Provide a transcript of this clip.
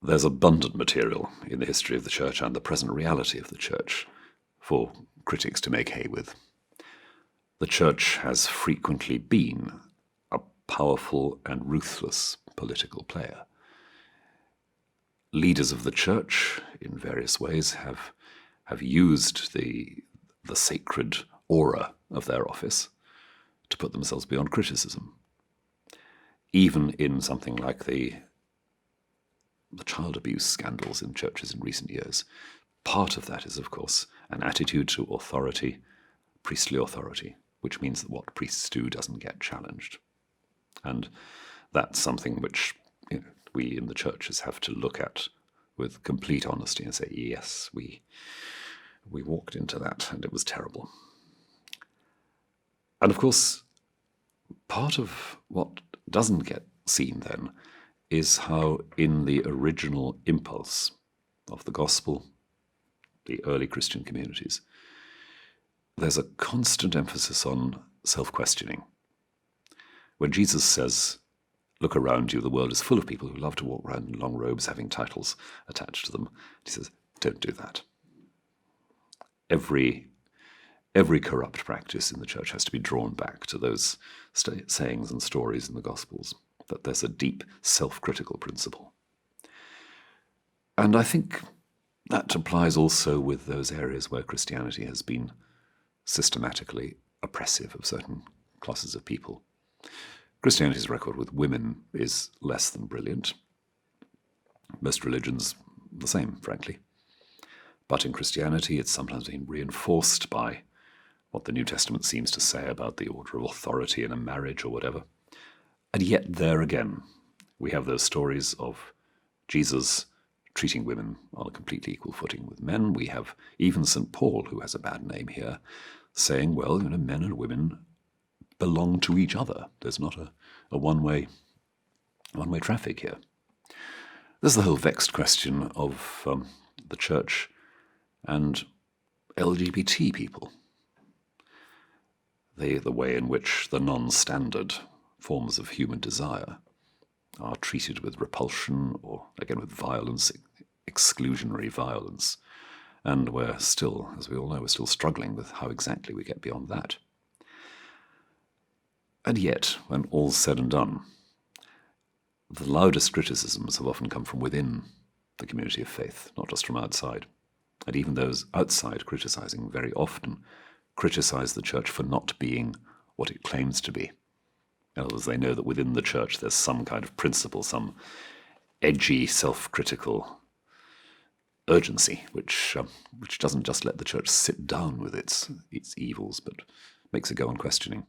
There's abundant material in the history of the Church and the present reality of the Church for critics to make hay with. The Church has frequently been a powerful and ruthless political player. Leaders of the Church, in various ways, have used the sacred aura of their office to put themselves beyond criticism. Even in something like the child abuse scandals in churches in recent years, part of that is, of course, an attitude to authority, priestly authority, which means that what priests do doesn't get challenged. And that's something which we in the churches have to look at with complete honesty and say, yes, we walked into that and it was terrible. And of course, part of what doesn't get seen then is how in the original impulse of the gospel, the early Christian communities, there's a constant emphasis on self-questioning. When Jesus says, look around you, the world is full of people who love to walk around in long robes having titles attached to them, he says, don't do that. Every corrupt practice in the church has to be drawn back to those sayings and stories in the Gospels, that there's a deep self-critical principle. And I think that applies also with those areas where Christianity has been systematically oppressive of certain classes of people. Christianity's record with women is less than brilliant. Most religions, the same, frankly. But in Christianity, it's sometimes been reinforced by what the New Testament seems to say about the order of authority in a marriage or whatever. And yet there again, we have those stories of Jesus treating women on a completely equal footing with men. We have even St. Paul, who has a bad name here, saying, well, men and women belong to each other. There's not a one-way traffic here. There's the whole vexed question of the church and LGBT people. The way in which the non-standard forms of human desire are treated with repulsion or, again, with violence, exclusionary violence. And we're still, as we all know, we're still struggling with how exactly we get beyond that. And yet, when all's said and done, the loudest criticisms have often come from within the community of faith, not just from outside. And even those outside criticizing very often criticize the church for not being what it claims to be. In other words, they know that within the church there's some kind of principle, some edgy, self-critical urgency, which doesn't just let the church sit down with its evils, but makes it go on questioning.